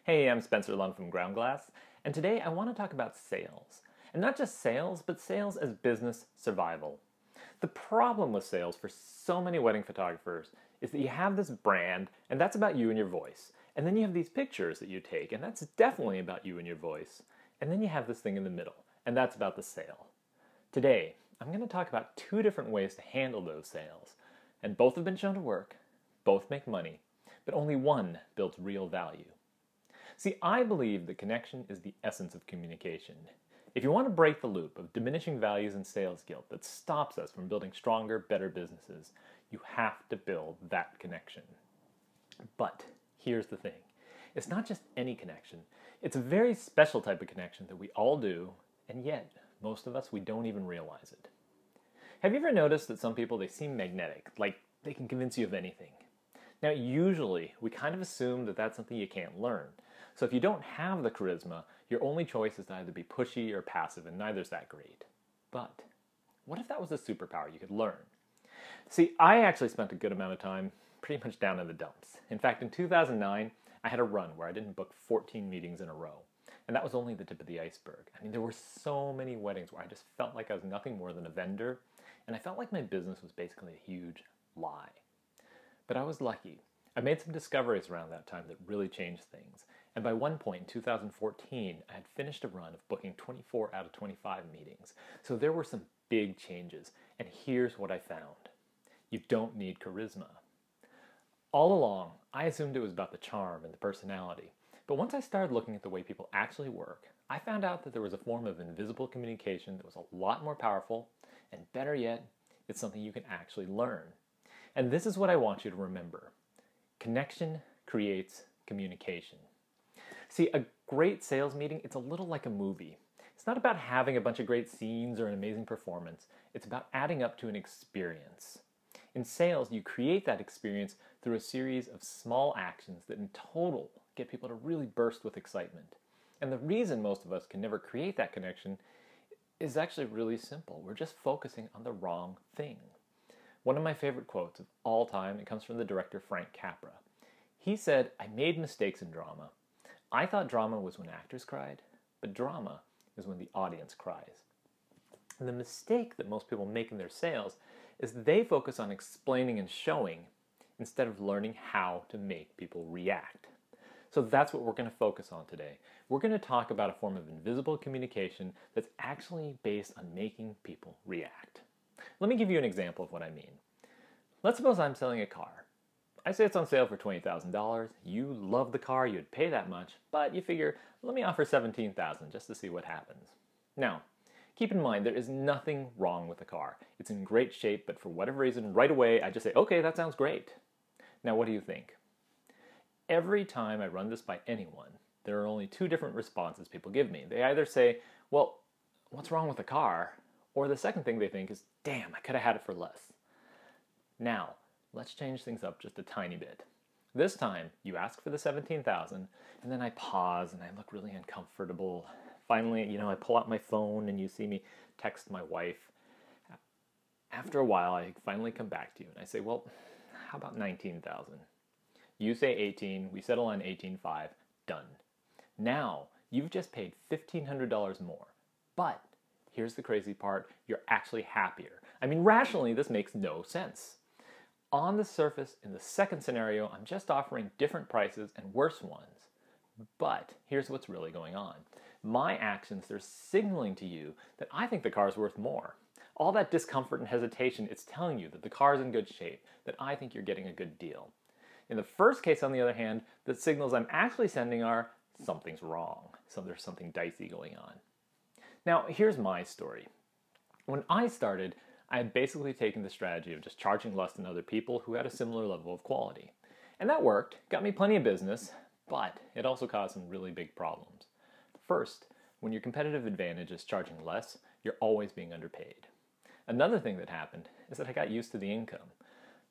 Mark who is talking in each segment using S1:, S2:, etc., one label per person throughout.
S1: Hey, I'm Spencer Lum from Ground Glass, and today I want to talk about sales. And not just sales, but sales as business survival. The problem with sales for so many wedding photographers is that you have this brand, and that's about you and your voice. And then you have these pictures that you take, and that's definitely about you and your voice. And then you have this thing in the middle, and that's about the sale. Today, I'm going to talk about two different ways to handle those sales. And both have been shown to work, both make money, but only one builds real value. See, I believe that connection is the essence of communication. If you want to break the loop of diminishing values and sales guilt that stops us from building stronger, better businesses, you have to build that connection. But here's the thing. It's not just any connection. It's a very special type of connection that we all do, and yet, most of us, we don't even realize it. Have you ever noticed that some people, they seem magnetic, like they can convince you of anything? Now, usually, we kind of assume that that's something you can't learn. So if you don't have the charisma, your only choice is to either be pushy or passive, and neither's that great. But what if that was a superpower you could learn? See, I actually spent a good amount of time pretty much down in the dumps. In fact, in 2009, I had a run where I didn't book 14 meetings in a row. And that was only the tip of the iceberg. I mean, there were so many weddings where I just felt like I was nothing more than a vendor, and I felt like my business was basically a huge lie. But I was lucky. I made some discoveries around that time that really changed things. And by one point in 2014, I had finished a run of booking 24 out of 25 meetings. So there were some big changes. And here's what I found. You don't need charisma. All along, I assumed it was about the charm and the personality. But once I started looking at the way people actually work, I found out that there was a form of invisible communication that was a lot more powerful, and better yet, it's something you can actually learn. And this is what I want you to remember. Connection creates communication. See, a great sales meeting, it's a little like a movie. It's not about having a bunch of great scenes or an amazing performance. It's about adding up to an experience. In sales, you create that experience through a series of small actions that in total get people to really burst with excitement. And the reason most of us can never create that connection is actually really simple. We're just focusing on the wrong thing. One of my favorite quotes of all time, it comes from the director Frank Capra. He said, "I made mistakes in drama. I thought drama was when actors cried, but drama is when the audience cries." And the mistake that most people make in their sales is they focus on explaining and showing instead of learning how to make people react. So that's what we're going to focus on today. We're going to talk about a form of invisible communication that's actually based on making people react. Let me give you an example of what I mean. Let's suppose I'm selling a car. I say it's on sale for $20,000. You love the car, you'd pay that much, but you figure, let me offer $17,000 just to see what happens. Now, keep in mind, there is nothing wrong with the car. It's in great shape, but for whatever reason, right away, I just say, okay, that sounds great. Now, what do you think? Every time I run this by anyone, there are only two different responses people give me. They either say, well, what's wrong with the car? Or the second thing they think is, damn, I could have had it for less. Now, let's change things up just a tiny bit. This time, you ask for the $17,000, and then I pause and I look really uncomfortable. Finally, I pull out my phone and you see me text my wife. After a while, I finally come back to you and I say, well, how about $19,000? You say 18, we settle on 18.5, done. Now, you've just paid $1,500 more, but here's the crazy part, you're actually happier. I mean, rationally, this makes no sense. On the surface, in the second scenario, I'm just offering different prices and worse ones. But here's what's really going on. My actions, they're signaling to you that I think the car's worth more. All that discomfort and hesitation, it's telling you that the car's in good shape, that I think you're getting a good deal. In the first case, on the other hand, the signals I'm actually sending are something's wrong. So there's something dicey going on. Now, here's my story. When I started, I had basically taken the strategy of just charging less than other people who had a similar level of quality. And that worked, got me plenty of business, but it also caused some really big problems. First, when your competitive advantage is charging less, you're always being underpaid. Another thing that happened is that I got used to the income.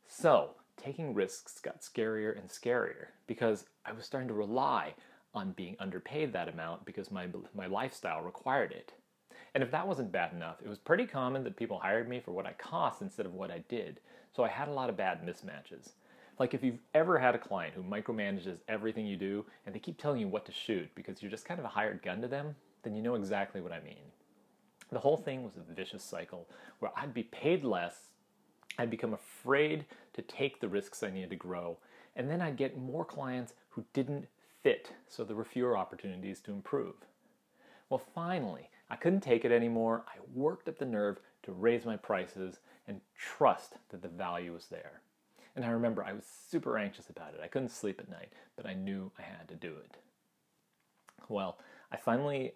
S1: So, taking risks got scarier and scarier because I was starting to rely on being underpaid that amount because my lifestyle required it. And if that wasn't bad enough, it was pretty common that people hired me for what I cost instead of what I did. So I had a lot of bad mismatches. Like if you've ever had a client who micromanages everything you do and they keep telling you what to shoot because you're just kind of a hired gun to them, then you know exactly what I mean. The whole thing was a vicious cycle where I'd be paid less, I'd become afraid to take the risks I needed to grow, and then I'd get more clients who didn't fit, so there were fewer opportunities to improve. Well, finally, I couldn't take it anymore. I worked up the nerve to raise my prices and trust that the value was there. And I remember I was super anxious about it. I couldn't sleep at night, but I knew I had to do it. Well, I finally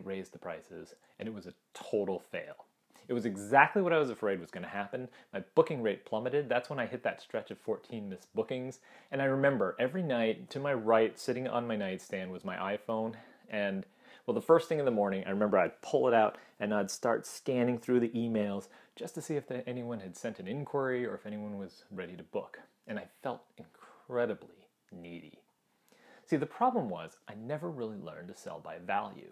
S1: raised the prices, and it was a total fail. It was exactly what I was afraid was going to happen. My booking rate plummeted. That's when I hit that stretch of 14 missed bookings. And I remember every night, to my right, sitting on my nightstand, was my iPhone. And, well, the first thing in the morning, I remember I'd pull it out and I'd start scanning through the emails just to see if anyone had sent an inquiry or if anyone was ready to book. And I felt incredibly needy. See, the problem was I never really learned to sell by value.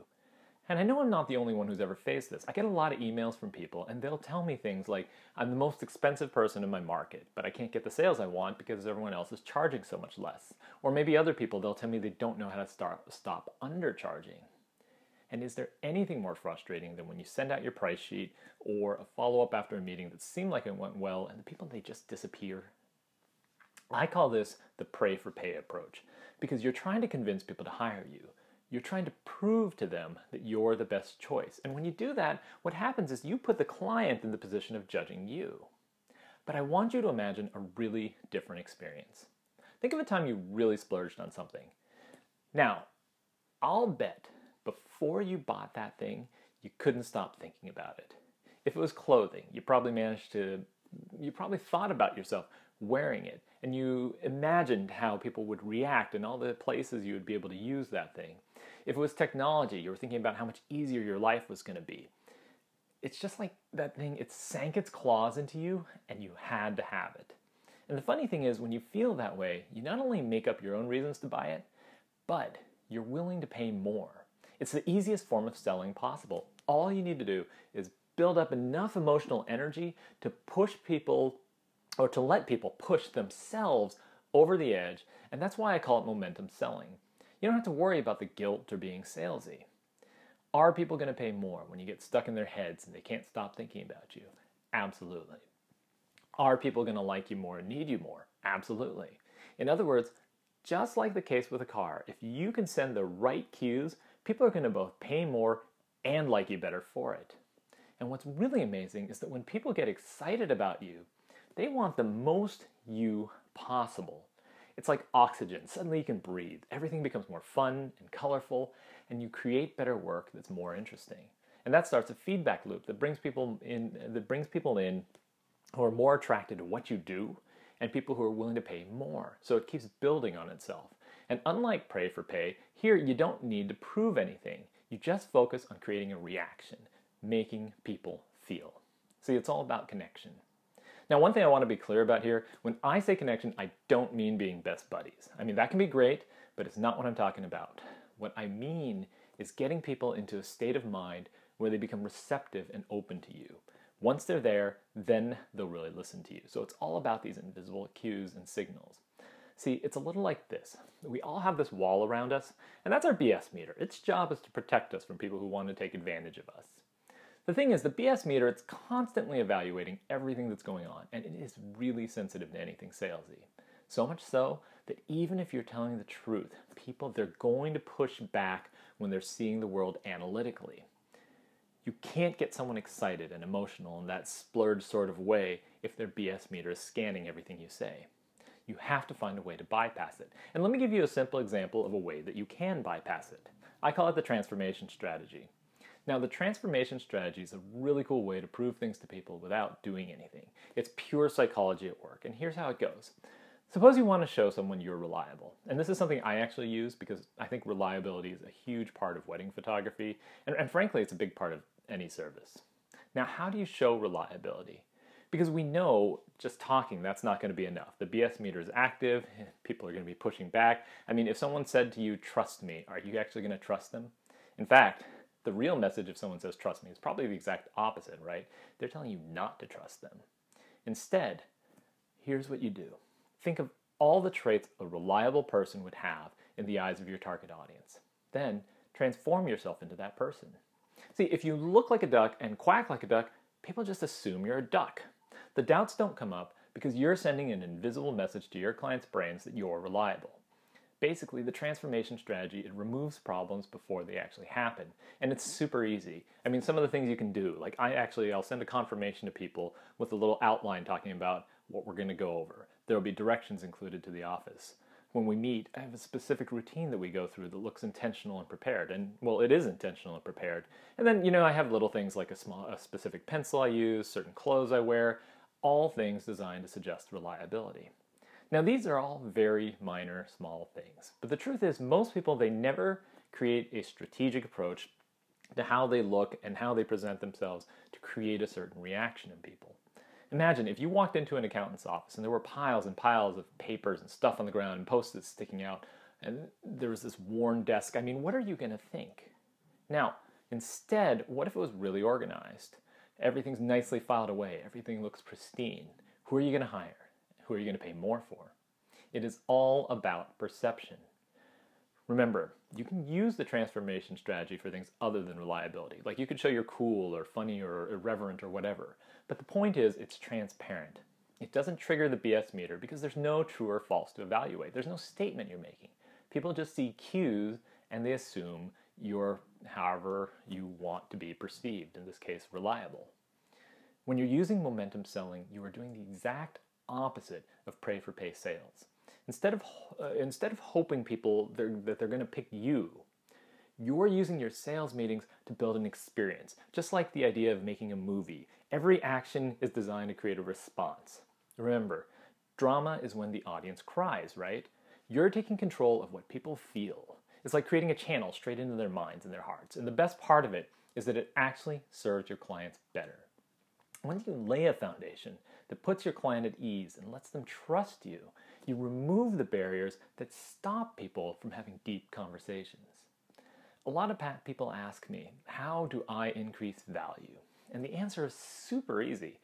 S1: And I know I'm not the only one who's ever faced this. I get a lot of emails from people, and they'll tell me things like, I'm the most expensive person in my market, but I can't get the sales I want because everyone else is charging so much less. Or maybe other people, they'll tell me they don't know how to stop undercharging. And is there anything more frustrating than when you send out your price sheet or a follow-up after a meeting that seemed like it went well, and the people, they just disappear? I call this the pray for pay approach, because you're trying to convince people to hire you. You're trying to prove to them that you're the best choice. And when you do that, what happens is you put the client in the position of judging you. But I want you to imagine a really different experience. Think of a time you really splurged on something. Now, I'll bet before you bought that thing, you couldn't stop thinking about it. If it was clothing, you probably thought about yourself wearing it, and you imagined how people would react and all the places you would be able to use that thing. If it was technology, you were thinking about how much easier your life was going to be. It's just like that thing, it sank its claws into you, and you had to have it. And the funny thing is, when you feel that way, you not only make up your own reasons to buy it, but you're willing to pay more. It's the easiest form of selling possible. All you need to do is build up enough emotional energy to push people, or to let people push themselves over the edge, and that's why I call it momentum selling. You don't have to worry about the guilt or being salesy. Are people going to pay more when you get stuck in their heads and they can't stop thinking about you? Absolutely. Are people going to like you more and need you more? Absolutely. In other words, just like the case with a car, if you can send the right cues, people are going to both pay more and like you better for it. And what's really amazing is that when people get excited about you, they want the most you possible. It's like oxygen. Suddenly you can breathe. Everything becomes more fun and colorful, and you create better work that's more interesting. And that starts a feedback loop that brings people in who are more attracted to what you do and people who are willing to pay more. So it keeps building on itself. And unlike pray for pay, here you don't need to prove anything. You just focus on creating a reaction, making people feel. See, it's all about connection. Now, one thing I want to be clear about here, when I say connection, I don't mean being best buddies. I mean, that can be great, but it's not what I'm talking about. What I mean is getting people into a state of mind where they become receptive and open to you. Once they're there, then they'll really listen to you. So it's all about these invisible cues and signals. See, it's a little like this. We all have this wall around us, and that's our BS meter. Its job is to protect us from people who want to take advantage of us. The thing is, the BS meter, it's constantly evaluating everything that's going on, and it is really sensitive to anything salesy. So much so that even if you're telling the truth, people, they're going to push back when they're seeing the world analytically. You can't get someone excited and emotional in that splurge sort of way if their BS meter is scanning everything you say. You have to find a way to bypass it. And let me give you a simple example of a way that you can bypass it. I call it the transformation strategy. Now, the transformation strategy is a really cool way to prove things to people without doing anything. It's pure psychology at work, and here's how it goes. Suppose you want to show someone you're reliable. And this is something I actually use because I think reliability is a huge part of wedding photography, and frankly, it's a big part of any service. Now, how do you show reliability? Because we know just talking, that's not going to be enough. The BS meter is active, people are going to be pushing back. I mean, if someone said to you, trust me, are you actually going to trust them? In fact, the real message if someone says trust me is probably the exact opposite, right? They're telling you not to trust them. Instead, here's what you do. Think of all the traits a reliable person would have in the eyes of your target audience. Then transform yourself into that person. See, if you look like a duck and quack like a duck, people just assume you're a duck. The doubts don't come up because you're sending an invisible message to your client's brains that you're reliable. Basically, the transformation strategy, it removes problems before they actually happen. And it's super easy. I mean, some of the things you can do, like I'll send a confirmation to people with a little outline talking about what we're going to go over. There'll be directions included to the office. When we meet, I have a specific routine that we go through that looks intentional and prepared. And, well, it is intentional and prepared. And then, I have little things like a specific pencil I use, certain clothes I wear, all things designed to suggest reliability. Now, these are all very minor, small things. But the truth is, most people, they never create a strategic approach to how they look and how they present themselves to create a certain reaction in people. Imagine if you walked into an accountant's office and there were piles and piles of papers and stuff on the ground and Post-its sticking out, and there was this worn desk. I mean, what are you going to think? Now, instead, what if it was really organized? Everything's nicely filed away. Everything looks pristine. Who are you going to hire? Who are you going to pay more for? It is all about perception. Remember, you can use the transformation strategy for things other than reliability. Like you could show you're cool or funny or irreverent or whatever. But the point is, it's transparent. It doesn't trigger the BS meter because there's no true or false to evaluate. There's no statement you're making. People just see cues and they assume you're however you want to be perceived, in this case, reliable. When you're using momentum selling, you are doing the exact opposite of pray for pay sales. Instead of hoping people that they're going to pick you, you're using your sales meetings to build an experience. Just like the idea of making a movie, every action is designed to create a response. Remember, drama is when the audience cries, right? You're taking control of what people feel. It's like creating a channel straight into their minds and their hearts. And the best part of it is that it actually serves your clients better. Once you lay a foundation that puts your client at ease and lets them trust you, you remove the barriers that stop people from having deep conversations. A lot of people ask me, how do I increase value? And the answer is super easy.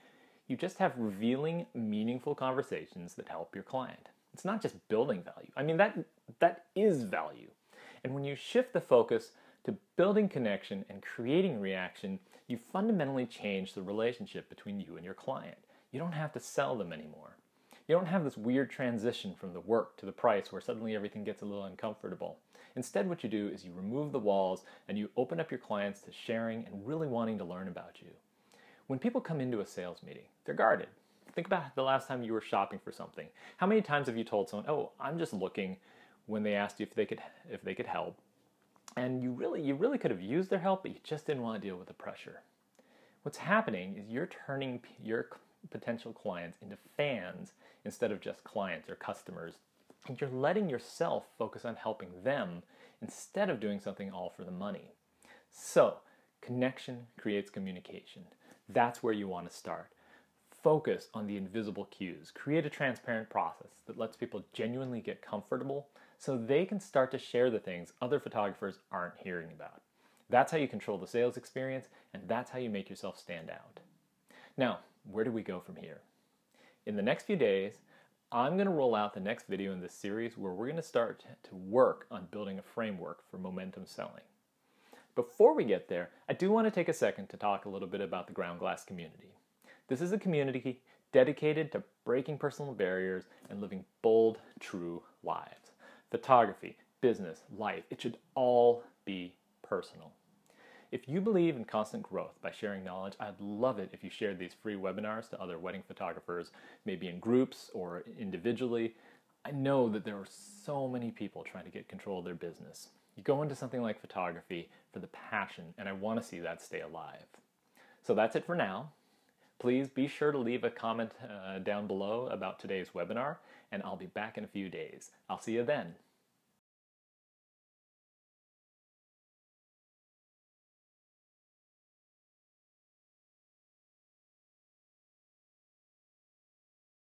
S1: You just have revealing, meaningful conversations that help your client. It's not just building value. I mean, that is value. And when you shift the focus to building connection and creating reaction, you fundamentally change the relationship between you and your client. You don't have to sell them anymore. You don't have this weird transition from the work to the price where suddenly everything gets a little uncomfortable. Instead, what you do is you remove the walls and you open up your clients to sharing and really wanting to learn about you. When people come into a sales meeting, they're guarded. Think about the last time you were shopping for something. How many times have you told someone, "Oh, I'm just looking," when they asked you if they could help? And you really could have used their help, but you just didn't want to deal with the pressure. What's happening is you're turning your potential clients into fans instead of just clients or customers. And you're letting yourself focus on helping them instead of doing something all for the money. So, connection creates communication. That's where you want to start. Focus on the invisible cues. Create a transparent process that lets people genuinely get comfortable so they can start to share the things other photographers aren't hearing about. That's how you control the sales experience, and that's how you make yourself stand out. Now, where do we go from here? In the next few days, I'm going to roll out the next video in this series where we're going to start to work on building a framework for momentum selling. Before we get there, I do want to take a second to talk a little bit about the Ground Glass community. This is a community dedicated to breaking personal barriers and living bold, true lives. Photography, business, life, it should all be personal. If you believe in constant growth by sharing knowledge, I'd love it if you shared these free webinars to other wedding photographers, maybe in groups or individually. I know that there are so many people trying to get control of their business. You go into something like photography for the passion, and I want to see that stay alive. So that's it for now. Please be sure to leave a comment down below about today's webinar, and I'll be back in a few days. I'll see you then.